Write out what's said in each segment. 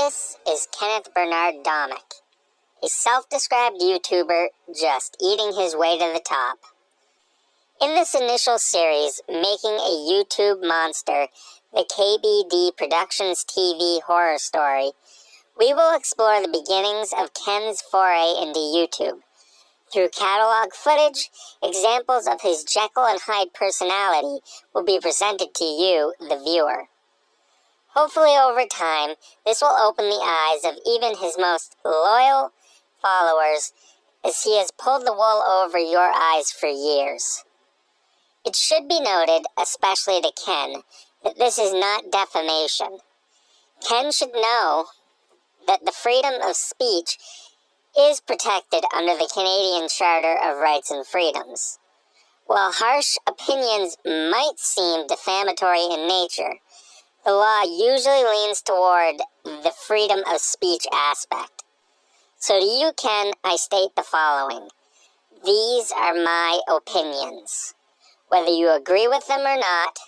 This is Kenneth Bernard Domik, a self-described YouTuber just eating his way to the top. In this initial series, Making a YouTube Monster, the KBDProductionTV horror story, we will explore the beginnings of Ken's foray into YouTube. Through catalog footage, examples of his Jekyll and Hyde personality will be presented to you, the viewer. Hopefully over time, this will open the eyes of even his most loyal followers, as he has pulled the wool over your eyes for years. It should be noted, especially to Ken, that this is not defamation. Ken should know that the freedom of speech is protected under the Canadian Charter of Rights and Freedoms. While harsh opinions might seem defamatory in nature, the law usually leans toward the freedom of speech aspect. So to you, Ken, I state the following. These are my opinions. Whether you agree with them or not,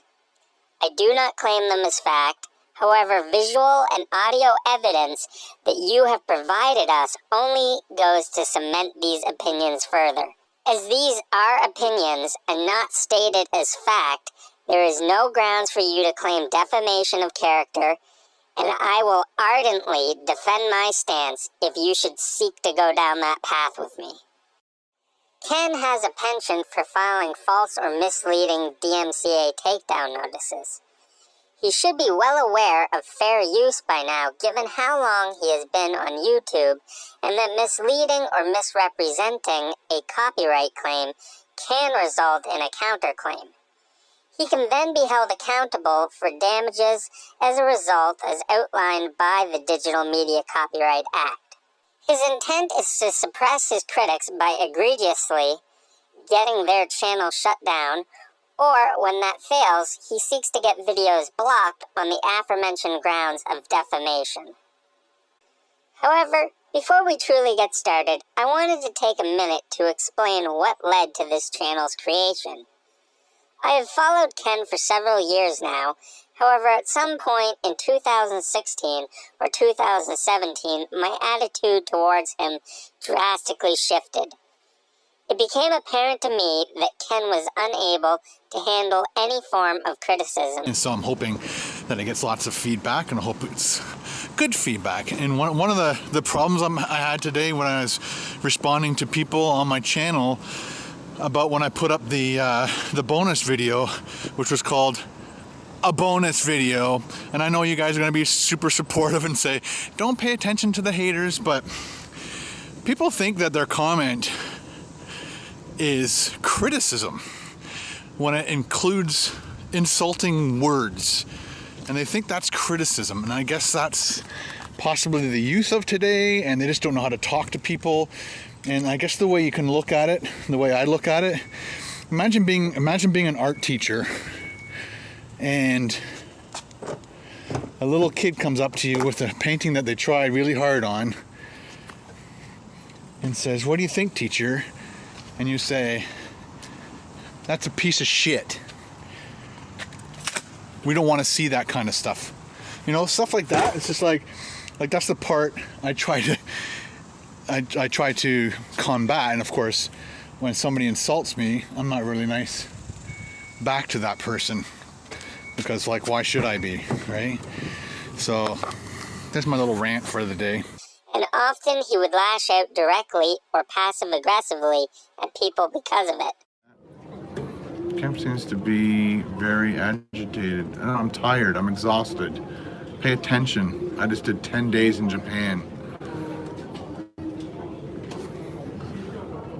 I do not claim them as fact. However, visual and audio evidence that you have provided us only goes to cement these opinions further. As these are opinions and not stated as fact, there is no grounds for you to claim defamation of character, and I will ardently defend my stance if you should seek to go down that path with me. Ken has a penchant for filing false or misleading DMCA takedown notices. He should be well aware of fair use by now, given how long he has been on YouTube, and that misleading or misrepresenting a copyright claim can result in a counterclaim. He can then be held accountable for damages as a result as outlined by the Digital Media Copyright Act. His intent is to suppress his critics by egregiously getting their channel shut down, or when that fails, he seeks to get videos blocked on the aforementioned grounds of defamation. However, before we truly get started, I wanted to take a minute to explain what led to this channel's creation. I have followed Ken for several years now. However, at some point in 2016 or 2017, my attitude towards him drastically shifted. It became apparent to me that Ken was unable to handle any form of criticism. And so I'm hoping that it gets lots of feedback, and I hope it's good feedback. And one of the problems I had today when I was responding to people on my channel about when I put up the bonus video, which was called a bonus video, and I know you guys are going to be super supportive and say don't pay attention to the haters, but people think that their comment is criticism when it includes insulting words, and they think that's criticism. And I guess that's possibly the youth of today, and they just don't know how to talk to people. And I guess the way you can look at it, the way I look at it, imagine being an art teacher, and a little kid comes up to you with a painting that they tried really hard on and says, "What do you think, teacher?" And you say, "That's a piece of shit." We don't want to see that kind of stuff. You know, stuff like that. It's just like that's the part I try to combat. And of course, when somebody insults me, I'm not really nice back to that person, because like, why should I be, right? So that's my little rant for the day. And often he would lash out directly or passive-aggressively at people because of it. Kemp seems to be very agitated. I'm tired. I'm exhausted. Pay attention. I just did 10 days in Japan.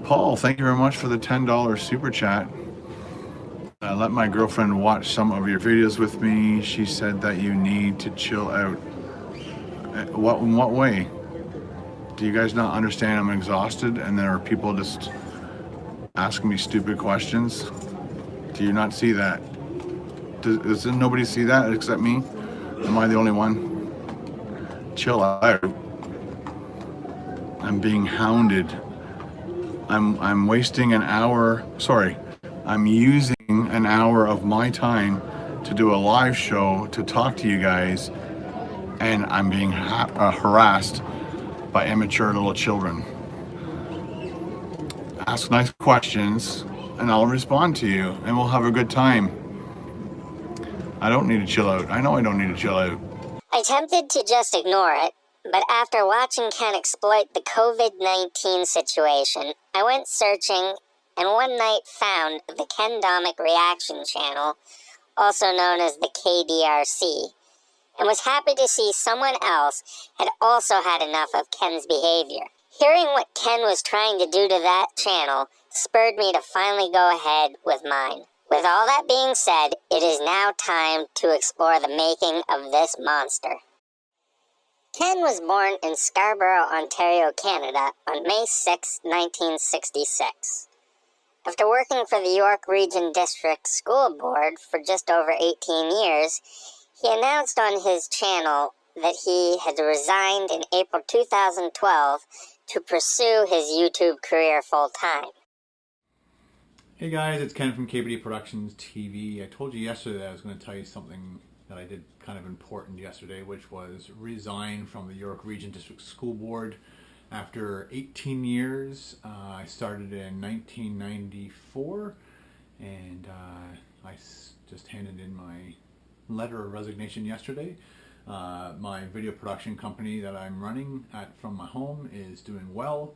Paul, thank you very much for the $10 super chat. I let my girlfriend watch some of your videos with me. She said that you need to chill out. In what way? Do you guys not understand I'm exhausted and there are people just asking me stupid questions? Do you not see that? Does nobody see that except me? Am I the only one? Chill out. I'm being hounded. I'm wasting an hour. Sorry, I'm using an hour of my time to do a live show to talk to you guys, and I'm being harassed by immature little children. Ask nice questions and I'll respond to you and we'll have a good time. I don't need to chill out. I know I don't need to chill out. I attempted to just ignore it, but after watching Ken exploit the COVID-19 situation, I went searching and one night found the Ken Domik Reaction channel, also known as the KDRC, and was happy to see someone else had also had enough of Ken's behavior. Hearing what Ken was trying to do to that channel spurred me to finally go ahead with mine. With all that being said, it is now time to explore the making of this monster. Ken was born in Scarborough, Ontario, Canada on May 6, 1966. After working for the York Region District School Board for just over 18 years, he announced on his channel that he had resigned in April 2012 to pursue his YouTube career full-time. Hey guys, it's Ken from KBDProductionTV. I told you yesterday that I was going to tell you something that I did kind of important yesterday, which was resign from the York Region District School Board. After 18 years, I started in 1994, and I just handed in my letter of resignation yesterday. My video production company that I'm running from my home is doing well,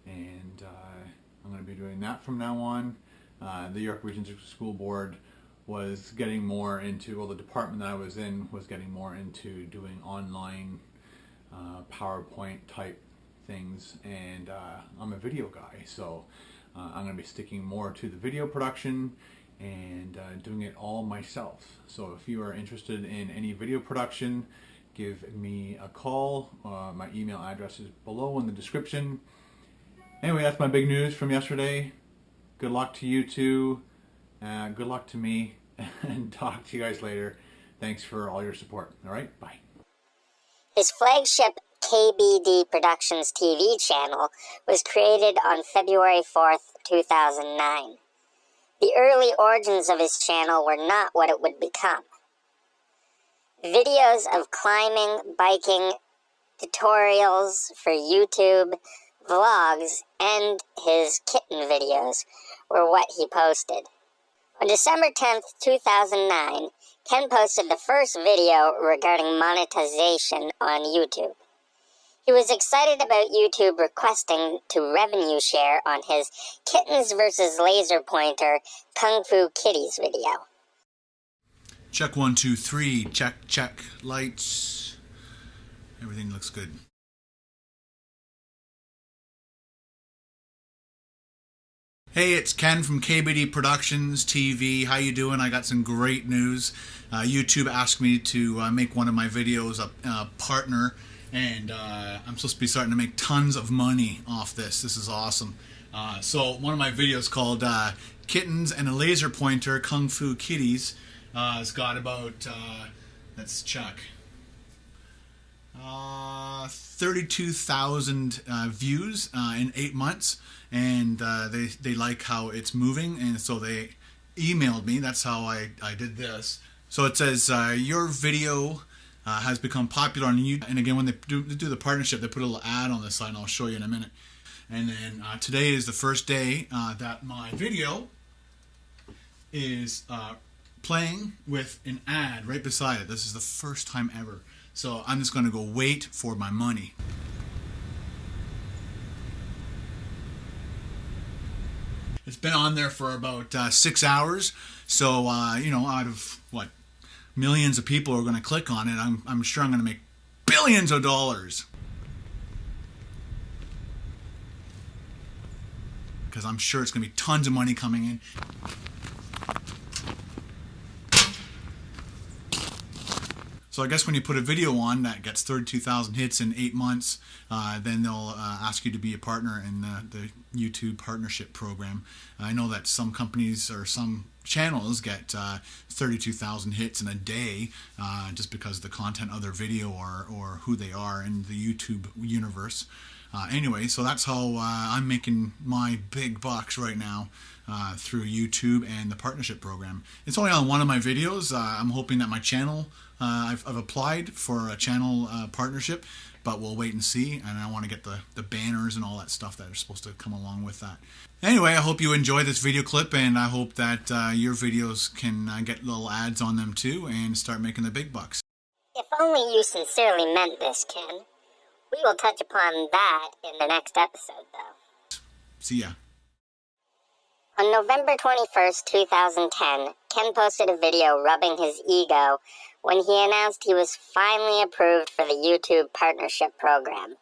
and I'm going to be doing that from now on. The York Region School Board was getting more into, well, the department that I was in was getting more into doing online PowerPoint type things, and I'm a video guy, so I'm going to be sticking more to the video production and doing it all myself. So if you are interested in any video production, give me a call. My email address is below in the description. Anyway, that's my big news from yesterday. Good luck to you two. Good luck to me, and talk to you guys later. Thanks for all your support. All right, bye. His flagship KBDProductionsTV channel was created on February 4th, 2009. The early origins of his channel were not what it would become. Videos of climbing, biking, tutorials for YouTube, vlogs, and his kitten videos were what he posted. On December 10th, 2009, Ken posted the first video regarding monetization on YouTube. He was excited about YouTube requesting to revenue share on his Kittens vs. Laser Pointer Kung Fu Kitties video. Check 1, 2, 3. Check. Lights. Everything looks good. Hey, it's Ken from KBDProductionTV. How you doing? I got some great news. YouTube asked me to make one of my videos a partner, and I'm supposed to be starting to make tons of money off this. This is awesome. So one of my videos called Kittens and a Laser Pointer Kung Fu Kitties has got about, let's check, 32,000 views in 8 months, and they like how it's moving, and so they emailed me. That's how I did this. So it says your video has become popular on YouTube, and again, when they do the partnership, they put a little ad on the side, and I'll show you in a minute. And then today is the first day that my video is playing with an ad right beside it. This is the first time ever. So I'm just going to go wait for my money. It's been on there for about 6 hours. So, you know, out of what, millions of people are going to click on it, I'm sure I'm going to make billions of dollars. Because I'm sure it's going to be tons of money coming in. So I guess when you put a video on that gets 32,000 hits in 8 months, then they'll ask you to be a partner in the YouTube partnership program. I know that some companies or some channels get 32,000 hits in a day just because of the content of their video or who they are in the YouTube universe. Anyway, so that's how I'm making my big bucks right now. through YouTube and the partnership program. It's only on one of my videos. I'm hoping that my channel, I've applied for a channel partnership, but we'll wait and see. And I want to get the banners and all that stuff that are supposed to come along with that. Anyway, I hope you enjoy this video clip, and I hope that your videos can get little ads on them too and start making the big bucks. If only you sincerely meant this, Ken. We will touch upon that in the next episode, though. See ya. On November 21st, 2010, Ken posted a video rubbing his ego when he announced he was finally approved for the YouTube partnership program.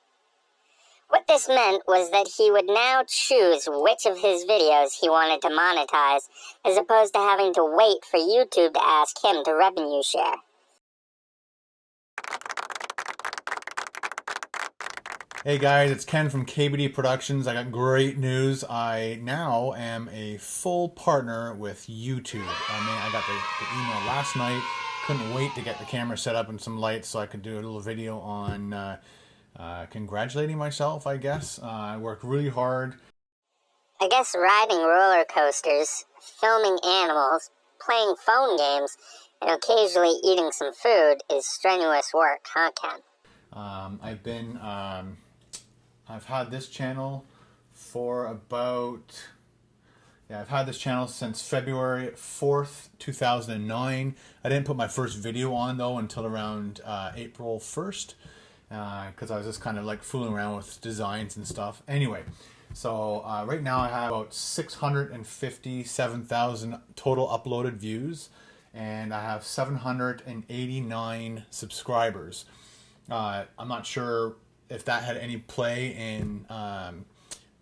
What this meant was that he would now choose which of his videos he wanted to monetize, as opposed to having to wait for YouTube to ask him to revenue share. Hey guys, it's Ken from KBD Productions. I got great news. I now am a full partner with YouTube. I got the email last night. Couldn't wait to get the camera set up and some lights so I could do a little video on congratulating myself, I guess. I worked really hard. I guess riding roller coasters, filming animals, playing phone games, and occasionally eating some food is strenuous work, huh, Ken? I've had this channel for about, I've had this channel since February 4th, 2009. I didn't put my first video on though until around April 1st, because I was just kind of like fooling around with designs and stuff. Anyway, so right now I have about 657,000 total uploaded views, and I have 789 subscribers. I'm not sure if that had any play in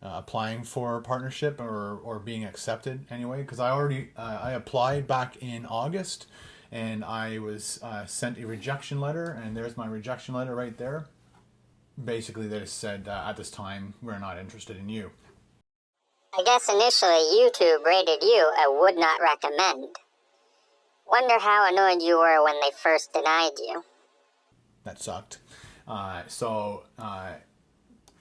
applying for a partnership or being accepted anyway, because I applied back in August, and I was sent a rejection letter, and there's my rejection letter right there. Basically they said at this time we're not interested in you. I guess initially YouTube rated you a would not recommend. Wonder how annoyed you were when they first denied you. That sucked.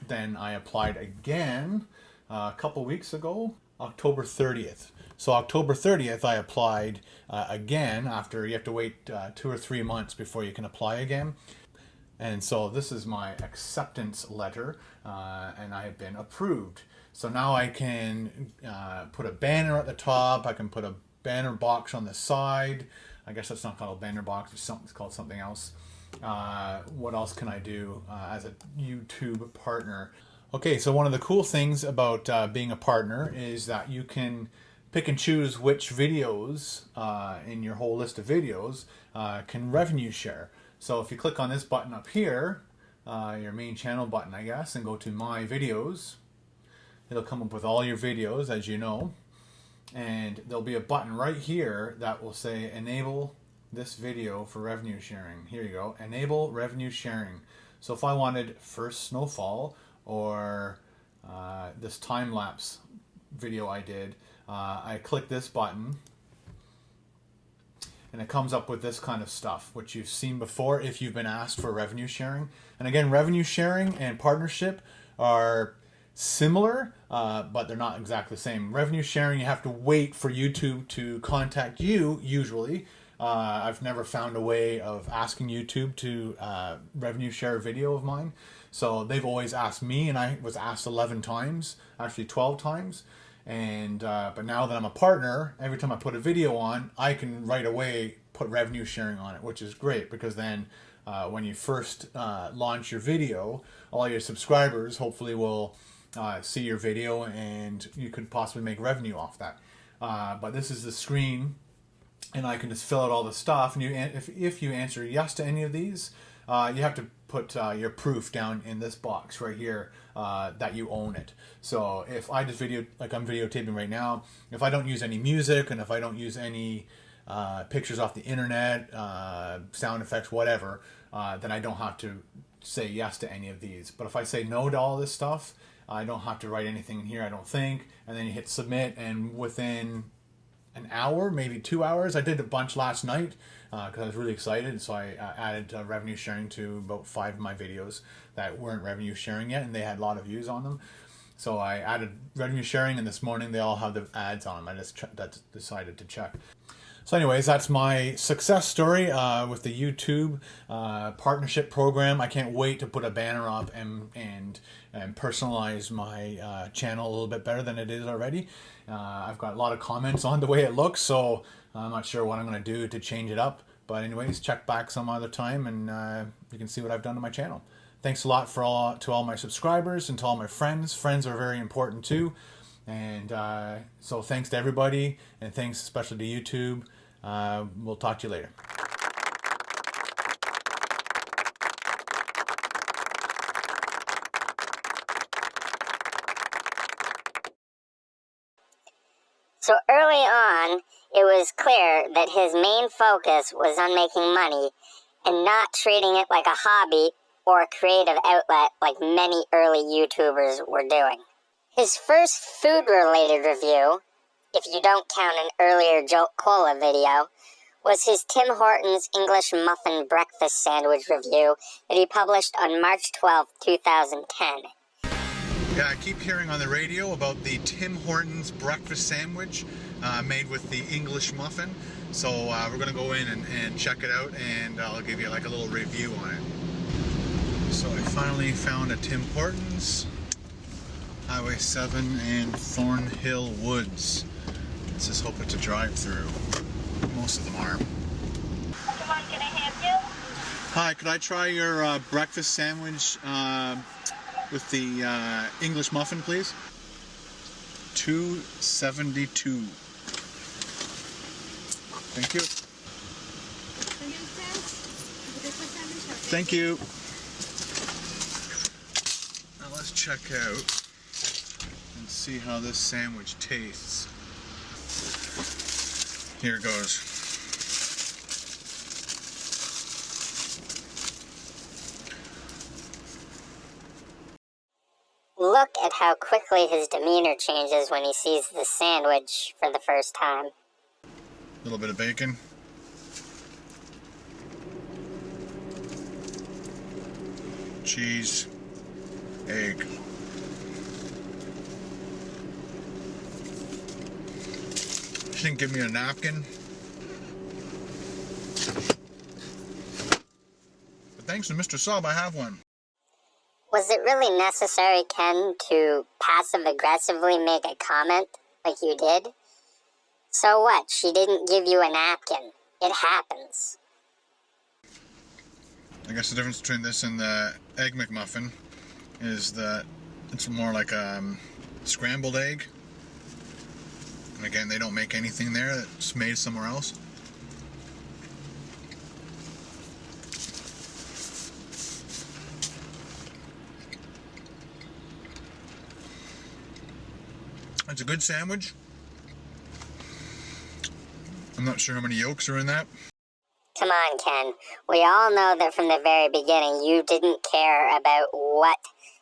Then I applied again a couple weeks ago, October 30th. So October 30th I applied again, after you have to wait 2 or 3 months before you can apply again. And so this is my acceptance letter, and I have been approved. So now I can put a banner at the top, I can put a banner box on the side. I guess that's not called a banner box, it's called something else. What else can I do as a YouTube partner? Okay, so one of the cool things about being a partner is that you can pick and choose which videos in your whole list of videos can revenue share. So if you click on this button up here, your main channel button I guess, and go to My Videos, it'll come up with all your videos, as you know, and there'll be a button right here that will say Enable this video for revenue sharing. Here you go, enable revenue sharing. So if I wanted first snowfall or this time-lapse video I did, I click this button and it comes up with this kind of stuff, which you've seen before if you've been asked for revenue sharing. And again, revenue sharing and partnership are similar, but they're not exactly the same. Revenue sharing, you have to wait for YouTube to contact you, usually. I've never found a way of asking YouTube to revenue share a video of mine. So they've always asked me, and I was asked 11 times, actually 12 times. And but now that I'm a partner, every time I put a video on, I can right away put revenue sharing on it, which is great, because then when you first launch your video, all your subscribers hopefully will see your video, and you could possibly make revenue off that. But this is the screen, and I can just fill out all the stuff. And if you answer yes to any of these, you have to put your proof down in this box right here that you own it. So if I just like I'm videotaping right now, if I don't use any music, and if I don't use any pictures off the internet, sound effects, whatever, then I don't have to say yes to any of these. But if I say no to all this stuff, I don't have to write anything in here, I don't think. And then you hit submit, and within an hour, maybe 2 hours. I did a bunch last night because I was really excited, so I added revenue sharing to about 5 of my videos that weren't revenue sharing yet, and they had a lot of views on them. So I added revenue sharing, and this morning they all have the ads on them. I just decided to check. So anyways, that's my success story with the YouTube partnership program. I can't wait to put a banner up and personalize my channel a little bit better than it is already. I've got a lot of comments on the way it looks, so I'm not sure what I'm going to do to change it up. But anyways, check back some other time and you can see what I've done to my channel. Thanks a lot to all my subscribers and to all my friends. Friends are very important too. And so thanks to everybody, and thanks especially to YouTube. We'll talk to you later. So early on, it was clear that his main focus was on making money and not treating it like a hobby or a creative outlet like many early YouTubers were doing. His first food-related review, if you don't count an earlier Jolt Cola video, was his Tim Hortons English Muffin Breakfast Sandwich review that he published on March 12, 2010. Yeah, I keep hearing on the radio about the Tim Hortons breakfast sandwich made with the English muffin. So we're going to go in and check it out, and I'll give you like a little review on it. So I finally found a Tim Hortons, Highway 7 and Thornhill Woods. Let's just hope it's a drive-through. Most of them are. Come on, can I have you? Hi, could I try your breakfast sandwich with the English muffin, please? $2.72. Thank you. Thank you. Now let's check out and see how this sandwich tastes. Here goes. Look at how quickly his demeanor changes when he sees the sandwich for the first time. A little bit of bacon. Cheese. Egg. She didn't give me a napkin. But thanks to Mr. Sub, I have one. Was it really necessary, Ken, to passive-aggressively make a comment like you did? So what? She didn't give you a napkin. It happens. I guess the difference between this and the Egg McMuffin is that it's more like a scrambled egg. And again, they don't make anything there. It's made somewhere else. It's a good sandwich. I'm not sure how many yolks are in that. Come on, Ken. We all know that from the very beginning you didn't care about what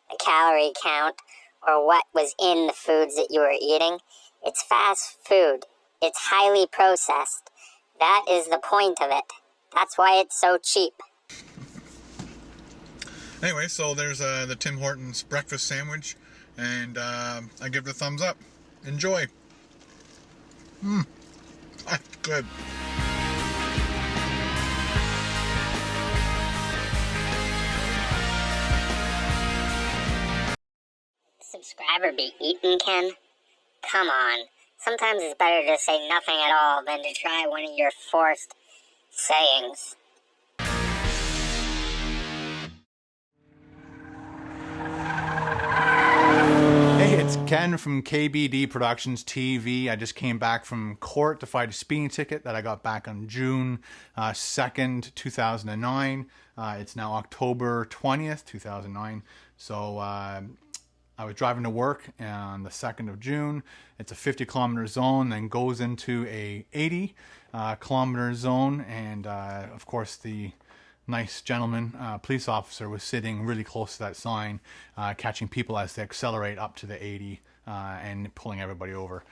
the calorie count or what was in the foods that you were eating. It's fast food. It's highly processed. That is the point of it. That's why it's so cheap. Anyway, so there's the Tim Hortons breakfast sandwich, and I give it a thumbs up. Enjoy. Good. Subscriber be eaten, Ken? Come on. Sometimes it's better to say nothing at all than to try one of your forced sayings. Hey, it's Ken from KBDProductionsTV. I just came back from court to fight a speeding ticket that I got back on June 2nd, 2009. It's now October 20th, 2009. So I was driving to work on the 2nd of June. It's a 50-kilometer zone, then goes into a 80-kilometer zone. And of course, the nice gentleman, police officer, was sitting really close to that sign, catching people as they accelerate up to the 80 and pulling everybody over.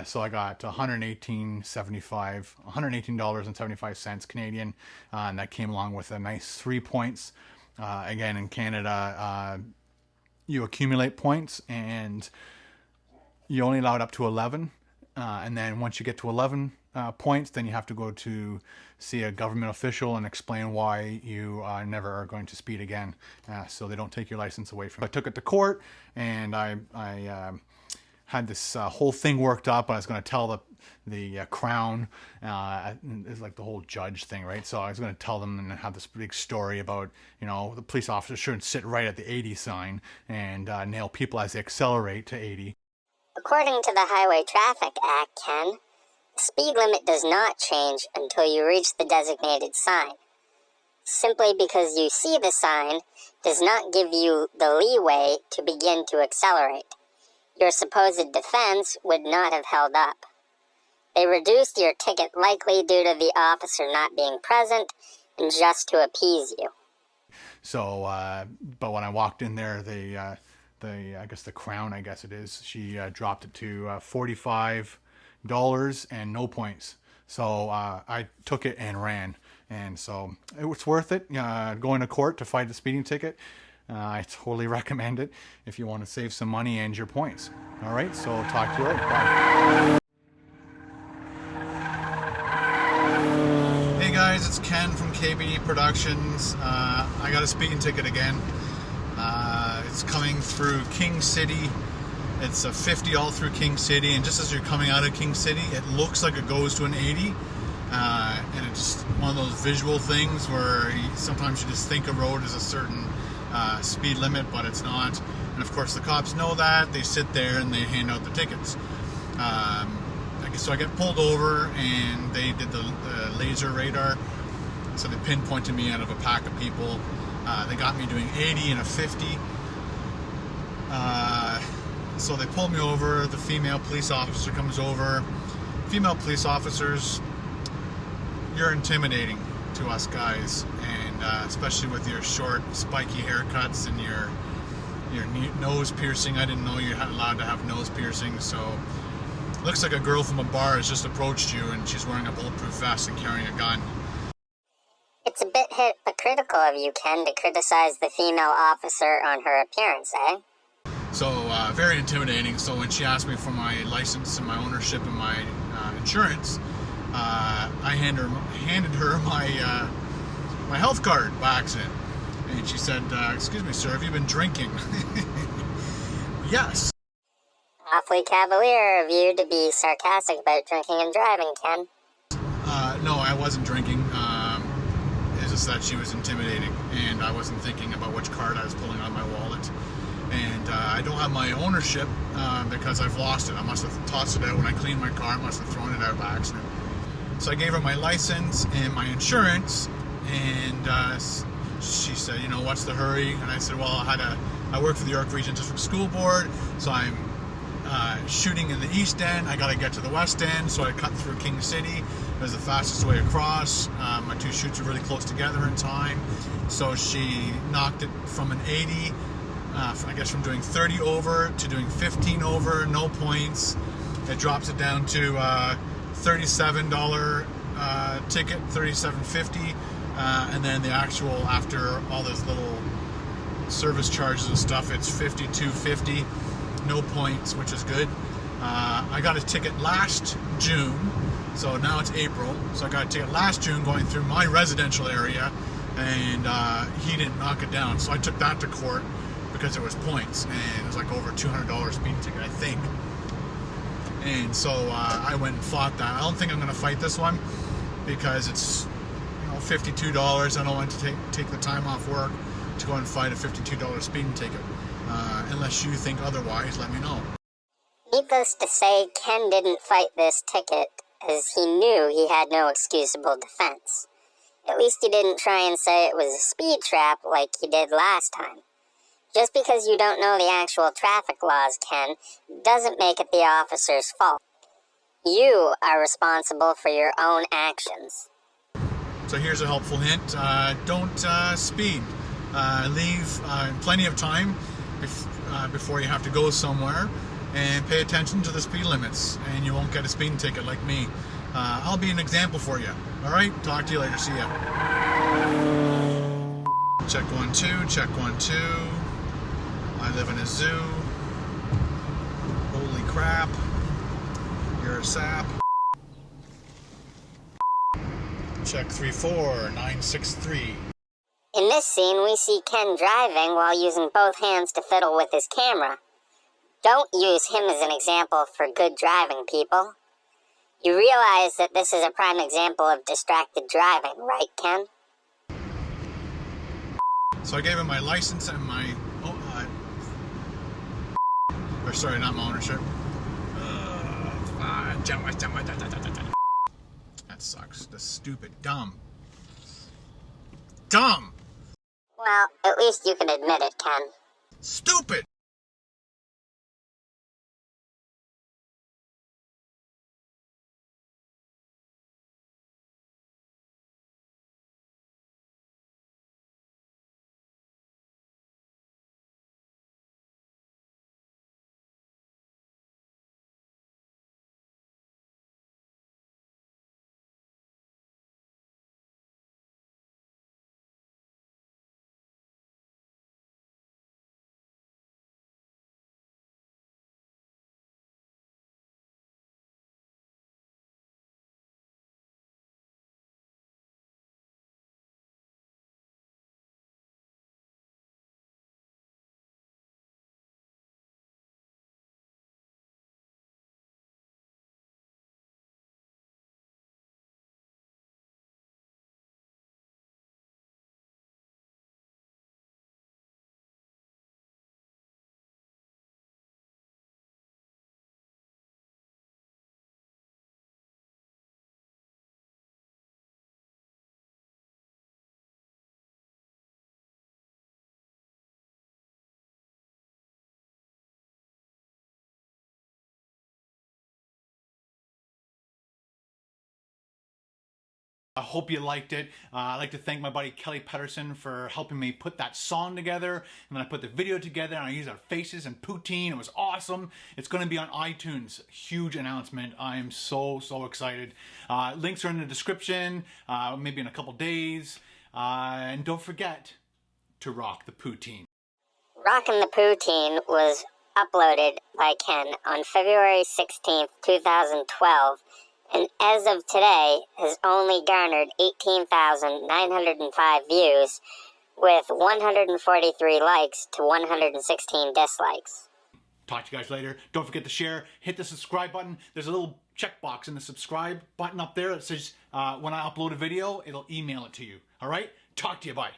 So I got $118.75 Canadian, and that came along with a nice 3 points. Again, in Canada, you accumulate points, and you only allowed up to 11. And then once you get to 11 points, then you have to go to see a government official and explain why you never are going to speed again, so they don't take your license away from you. I took it to court, and I had this whole thing worked up. I was going to tell the Crown, it's like the whole judge thing, right? So I was going to tell them and have this big story about, you know, the police officer shouldn't sit right at the 80 sign and nail people as they accelerate to 80. According to the Highway Traffic Act, Ken, the speed limit does not change until you reach the designated sign. Simply because you see the sign does not give you the leeway to begin to accelerate. Your supposed defense would not have held up. They reduced your ticket likely due to the officer not being present and just to appease you. So, but when I walked in there, I guess the Crown, I guess it is, she dropped it to $45 and no points. So I took it and ran, and so it was worth it going to court to fight the speeding ticket. I totally recommend it if you want to save some money and your points. All right, so talk to you later. Bye. Hey guys, it's Ken from KBD Productions. I got a speeding ticket again. It's coming through King City. It's a 50 all through King City, and just as you're coming out of King City, it looks like it goes to an 80. And it's just one of those visual things where sometimes you just think a road is a certain speed limit, but it's not. And of course the cops know that. They sit there and they hand out the tickets. So I get pulled over, and they did the laser radar. So they pinpointed me out of a pack of people. They got me doing 80 and a 50. So they pulled me over. The female police officer comes over. Female police officers, you're intimidating to us guys, and especially with your short, spiky haircuts and your nose piercing. I didn't know you had allowed to have nose piercings, so it looks like a girl from a bar has just approached you, and she's wearing a bulletproof vest and carrying a gun. It's a bit hypocritical of you, Ken, to criticize the female officer on her appearance, eh? So, very intimidating. So when she asked me for my license and my ownership and my insurance, I handed her my health card by accident. And she said, excuse me, sir, have you been drinking? Yes. Awfully cavalier of you to be sarcastic about drinking and driving, Ken. No, I wasn't drinking. It's just that she was intimidating, and I wasn't thinking about which card I was pulling out of my wallet. And I don't have my ownership because I've lost it. I must have tossed it out when I cleaned my car. I must have thrown it out by accident. So I gave her my license and my insurance, and she said, you know, what's the hurry? And I said, well, I work for the York Region District School Board, so I'm shooting in the East End. I got to get to the West End, so I cut through King City. It was the fastest way across. My two shoots were really close together in time, so she knocked it from an 80, I guess from doing 30 over to doing 15 over, no points. It drops it down to $37 ticket, $37.50, and then the actual, after all those little service charges and stuff, it's $52.50, no points, which is good. I got a ticket last June, so now it's April, so I got a ticket last June going through my residential area, and he didn't knock it down, so I took that to court because it was points, and it was like over $200 speeding ticket, I think. And so I went and fought that. I don't think I'm going to fight this one because it's, you know, $52. I don't want to take the time off work to go and fight a $52 speeding ticket. Unless you think otherwise, let me know. Needless to say, Ken didn't fight this ticket as he knew he had no excusable defense. At least he didn't try and say it was a speed trap like he did last time. Just because you don't know the actual traffic laws, Ken, doesn't make it the officer's fault. You are responsible for your own actions. So here's a helpful hint. Don't speed. Leave plenty of time before you have to go somewhere, and pay attention to the speed limits, and you won't get a speeding ticket like me. I'll be an example for you. All right, talk to you later. See ya. Check 1 2, check 1 2. I live in a zoo. Holy crap. You're a sap. Check 34963. In this scene, we see Ken driving while using both hands to fiddle with his camera. Don't use him as an example for good driving, people. You realize that this is a prime example of distracted driving, right, Ken? So I gave him my license and my... or sorry, not my ownership. That sucks. That's stupid. Dumb. Dumb! Well, at least you can admit it, Ken. Stupid! I hope you liked it. I'd like to thank my buddy Kelly Pedersen for helping me put that song together. And then I put the video together and I used our faces and poutine. It was awesome. It's going to be on iTunes. Huge announcement. I am so excited. Links are in the description, maybe in a couple days. And don't forget to rock the poutine. Rockin' the Poutine was uploaded by Ken on February 16th, 2012. And as of today, has only garnered 18,905 views with 143 likes to 116 dislikes. Talk to you guys later. Don't forget to share. Hit the subscribe button. There's a little checkbox in the subscribe button up there that says when I upload a video, it'll email it to you. All right? Talk to you. Bye.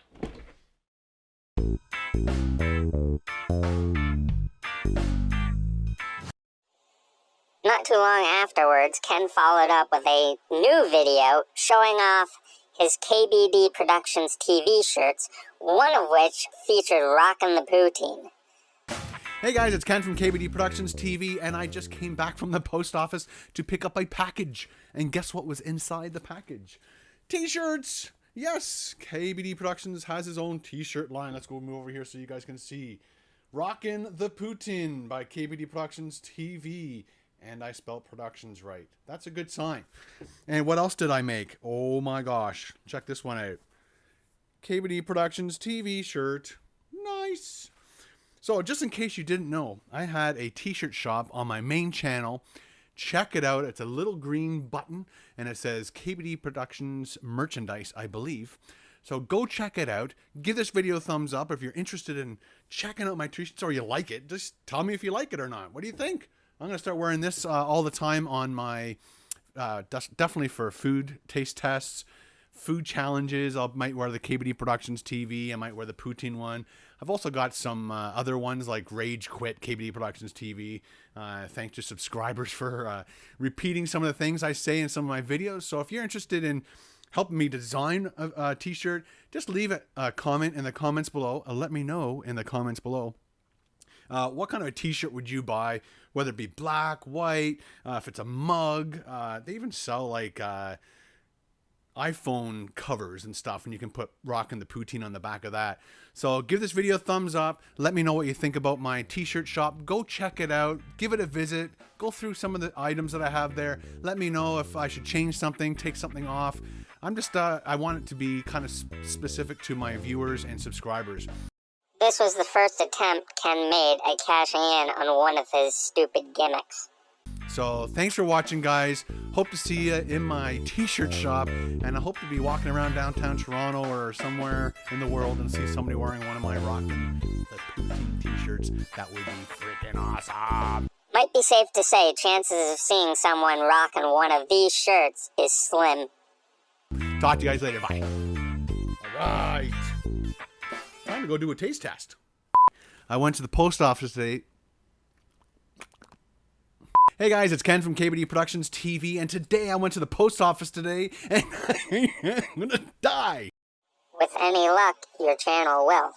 Not too long afterwards, Ken followed up with a new video showing off his KBD Productions TV shirts, one of which featured Rockin' the Poutine. Hey guys, it's Ken from KBD Productions TV, and I just came back from the post office to pick up a package. And guess what was inside the package? T-shirts! Yes, KBD Productions has his own t-shirt line. Let's go move over here so you guys can see. Rockin' the Poutine by KBD Productions TV. And I spelled productions right. That's a good sign. And what else did I make? Oh my gosh. Check this one out. KBD Productions TV shirt. Nice. So just in case you didn't know, I had a t-shirt shop on my main channel. Check it out. It's a little green button and it says KBD Productions merchandise, I believe. So go check it out. Give this video a thumbs up if you're interested in checking out my t-shirts or you like it. Just tell me if you like it or not. What do you think? I'm going to start wearing this all the time on my, definitely for food taste tests, food challenges. I might wear the KBD Productions TV. I might wear the poutine one. I've also got some other ones like Rage Quit KBD Productions TV. Thanks to subscribers for repeating some of the things I say in some of my videos. So if you're interested in helping me design a t-shirt, just leave a comment in the comments below. Let me know in the comments below. What kind of a t-shirt would you buy? Whether it be black, white, if it's a mug. They even sell like iPhone covers and stuff, and you can put Rockin' the Poutine on the back of that. So give this video a thumbs up. Let me know what you think about my t-shirt shop. Go check it out. Give it a visit. Go through some of the items that I have there. Let me know if I should change something, take something off. I'm just, I want it to be kind of specific to my viewers and subscribers. This was the first attempt Ken made at cashing in on one of his stupid gimmicks. So thanks for watching, guys. Hope to see you in my t-shirt shop, and I hope to be walking around downtown Toronto or somewhere in the world and see somebody wearing one of my rocking the poutine t-shirts. That would be freaking awesome. Might be safe to say chances of seeing someone rocking one of these shirts is slim. Talk to you guys later. Bye. All right. Time to go do a taste test. I went to the post office today. Hey guys, it's Ken from KBDProductionsTV, and today I went to the post office today, and I'm gonna die. With any luck, your channel will.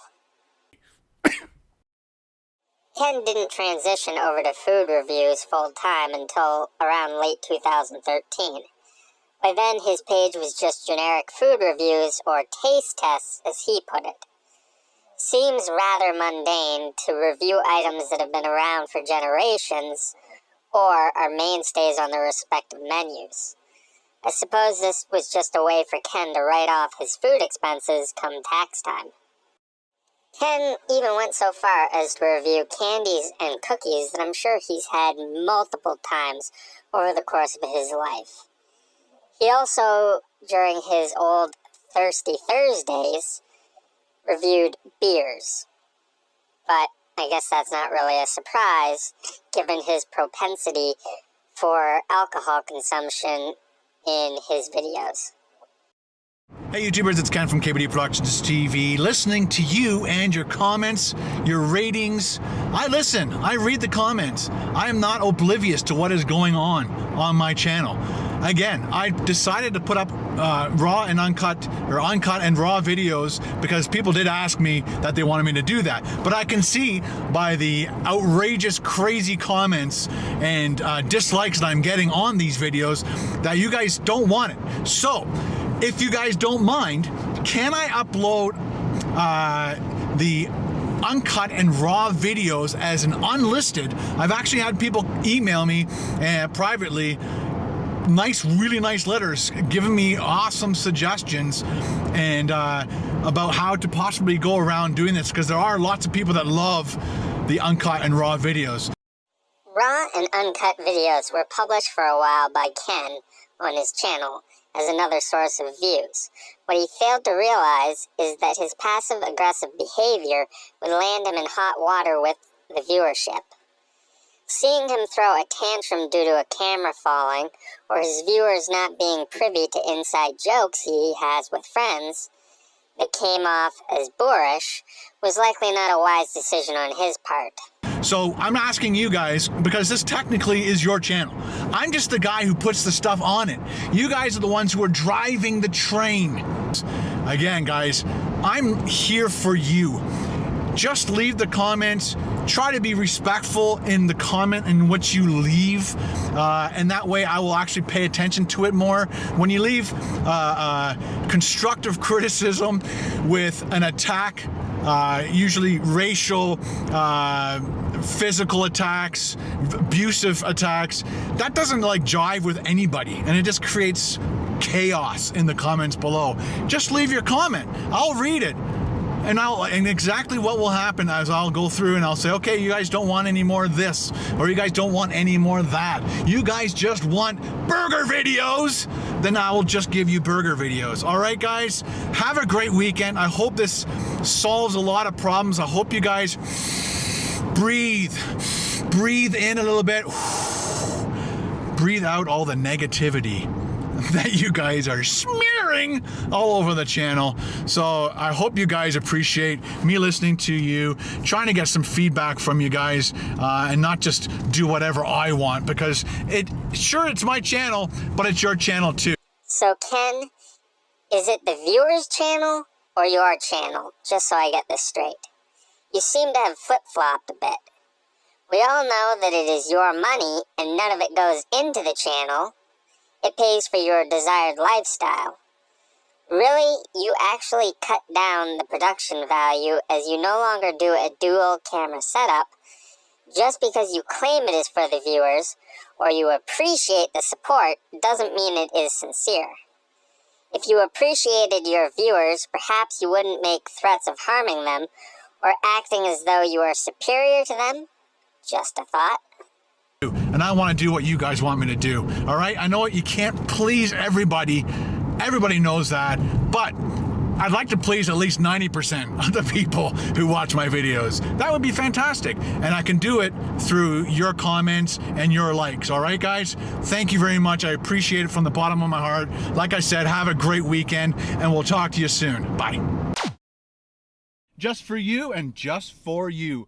Ken didn't transition over to food reviews full-time until around late 2013. By then, his page was just generic food reviews, or taste tests, as he put it. Seems rather mundane to review items that have been around for generations, or are mainstays on their respective menus. I suppose this was just a way for Ken to write off his food expenses come tax time. Ken even went so far as to review candies and cookies that I'm sure he's had multiple times over the course of his life. He also, during his old Thirsty Thursdays, reviewed beers. But I guess that's not really a surprise, given his propensity for alcohol consumption in his videos. Hey YouTubers, it's Ken from KBDProductionsTV. Listening to you and your comments, your ratings. I listen, I read the comments. I am not oblivious to what is going on my channel. Again, I decided to put up raw and uncut, or uncut and raw videos because people did ask me that they wanted me to do that. But I can see by the outrageous, crazy comments and dislikes that I'm getting on these videos that you guys don't want it. So, if you guys don't mind, can I upload the uncut and raw videos as an unlisted? I've actually had people email me privately really nice letters giving me awesome suggestions and about how to possibly go around doing this, because there are lots of people that love the uncut and raw videos. Raw and uncut videos were published for a while by Ken on his channel as another source of views. What he failed to realize is that his passive-aggressive behavior would land him in hot water with the viewership. Seeing him throw a tantrum due to a camera falling, or his viewers not being privy to inside jokes he has with friends that came off as boorish, was likely not a wise decision on his part. So I'm asking you guys, because this technically is your channel. I'm just the guy who puts the stuff on it. You guys are the ones who are driving the train. Again, guys, I'm here for you. Just leave the comments. Try to be respectful in the comment in which you leave, and that way I will actually pay attention to it more. When you leave constructive criticism with an attack, usually racial, physical attacks, abusive attacks, that doesn't like jive with anybody, and it just creates chaos in the comments below. Just leave your comment. I'll read it. And exactly what will happen is I'll go through and I'll say, okay, you guys don't want any more of this, or you guys don't want any more of that. You guys just want burger videos, then I will just give you burger videos. All right, guys, have a great weekend. I hope this solves a lot of problems. I hope you guys breathe in a little bit, breathe out all the negativity that you guys are smearing all over the channel. So I hope you guys appreciate me listening to you, trying to get some feedback from you guys, and not just do whatever I want, because it's my channel, but it's your channel too. So Ken, is it the viewer's channel or your channel? Just so I get this straight. You seem to have flip-flopped a bit. We all know that it is your money and none of it goes into the channel. It pays for your desired lifestyle. Really, you actually cut down the production value as you no longer do a dual camera setup just because you claim it is for the viewers or you appreciate the support doesn't mean it is sincere. If you appreciated your viewers, perhaps you wouldn't make threats of harming them or acting as though you are superior to them. Just a thought. And I want to do what you guys want me to do. All right, I know you can't please everybody. Everybody knows that, but I'd like to please at least 90% of the people who watch my videos. That would be fantastic. And I can do it through your comments and your likes. All right, guys? Thank you very much. I appreciate it from the bottom of my heart. Like I said, have a great weekend, and we'll talk to you soon. Bye. Just for you and just for you.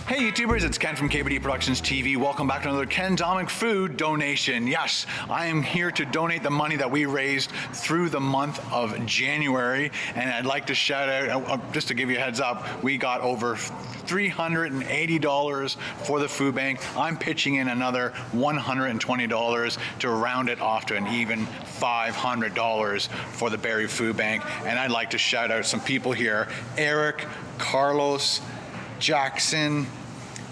Hey YouTubers, it's Ken from KBDProductionsTV. Welcome back to another Ken Domik food donation. Yes, I am here to donate the money that we raised through the month of January. And I'd like to shout out, just to give you a heads up, we got over $380 for the food bank. I'm pitching in another $120 to round it off to an even $500 for the Barrie Food Bank. And I'd like to shout out some people here: Eric, Carlos, Jackson,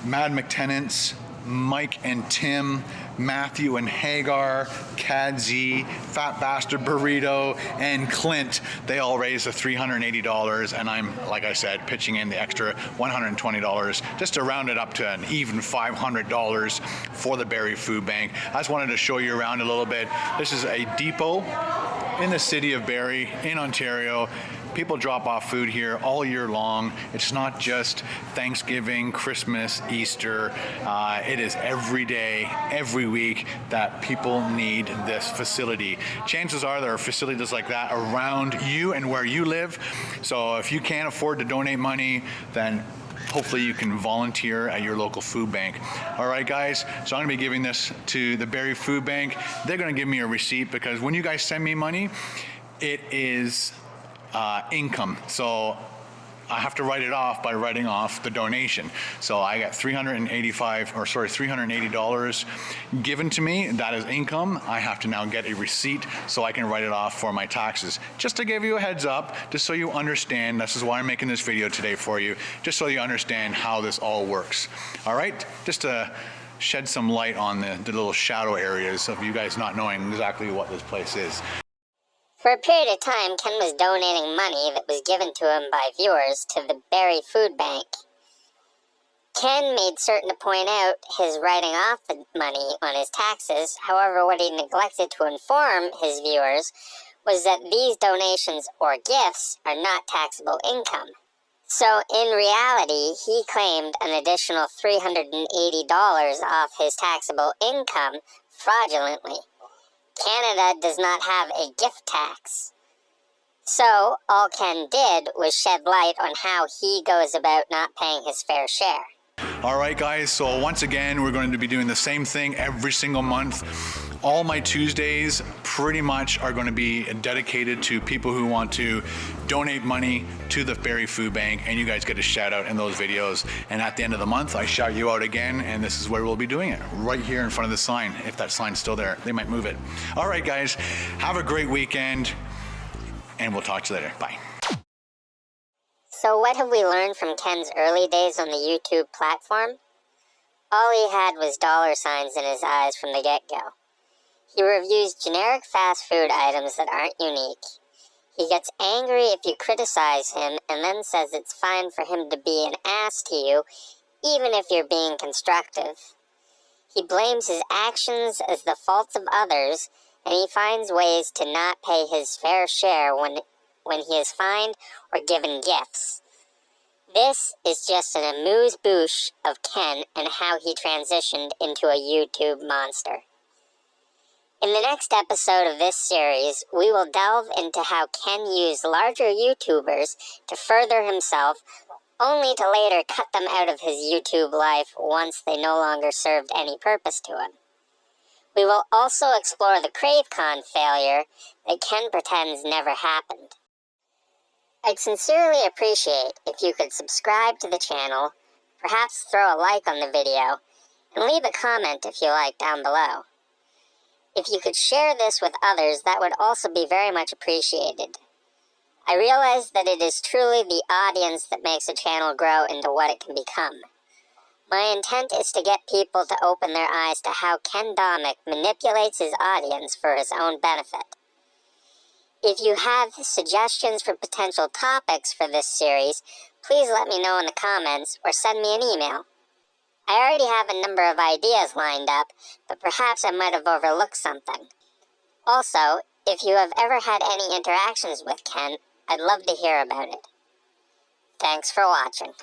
Mad McTenants, Mike and Tim, Matthew and Hagar, Kadzi, Fat Bastard Burrito, and Clint. They all raised the $380, and I'm, like I said, pitching in the extra $120 just to round it up to an even $500 for the Barrie Food Bank. I just wanted to show you around a little bit. This is a depot in the city of Barrie in Ontario. People drop off food here all year long. It's not just Thanksgiving, Christmas, Easter. It is every day, every week that people need this facility. Chances are there are facilities like that around you and where you live. So if you can't afford to donate money, then hopefully you can volunteer at your local food bank. All right, guys, so I'm gonna be giving this to the Barrie Food Bank. They're gonna give me a receipt, because when you guys send me money, it is income. So I have to write it off by writing off the donation. So I got $380 given to me. That is income. I have to now get a receipt so I can write it off for my taxes. Just to give you a heads up, just so you understand, this is why I'm making this video today for you, just so you understand how this all works. All right, just to shed some light on the little shadow areas of you guys not knowing exactly what this place is. For a period of time, Ken was donating money that was given to him by viewers to the Barrie Food Bank. Ken made certain to point out his writing off the money on his taxes. However, what he neglected to inform his viewers was that these donations or gifts are not taxable income. So in reality, he claimed an additional $380 off his taxable income fraudulently. Canada does not have a gift tax. So all Ken did was shed light on how he goes about not paying his fair share. All right, guys, so once again, we're going to be doing the same thing every single month. All my Tuesdays pretty much are going to be dedicated to people who want to donate money to the Barrie Food Bank, and you guys get a shout out in those videos. And at the end of the month, I shout you out again, and this is where we'll be doing it, right here in front of the sign. If that sign's still there, they might move it. All right, guys, have a great weekend, and we'll talk to you later. Bye. So what have we learned from Ken's early days on the YouTube platform? All he had was dollar signs in his eyes from the get-go. He reviews generic fast food items that aren't unique. He gets angry if you criticize him, and then says it's fine for him to be an ass to you, even if you're being constructive. He blames his actions as the faults of others, and he finds ways to not pay his fair share when he is fined or given gifts. This is just an amuse-bouche of Ken and how he transitioned into a YouTube monster. In the next episode of this series, we will delve into how Ken used larger YouTubers to further himself, only to later cut them out of his YouTube life once they no longer served any purpose to him. We will also explore the CraveCon failure that Ken pretends never happened. I'd sincerely appreciate if you could subscribe to the channel, perhaps throw a like on the video, and leave a comment if you like down below. If you could share this with others, that would also be very much appreciated. I realize that it is truly the audience that makes a channel grow into what it can become. My intent is to get people to open their eyes to how Ken Domik manipulates his audience for his own benefit. If you have suggestions for potential topics for this series, please let me know in the comments or send me an email. I already have a number of ideas lined up, but perhaps I might have overlooked something. Also, if you have ever had any interactions with Ken, I'd love to hear about it. Thanks for watching.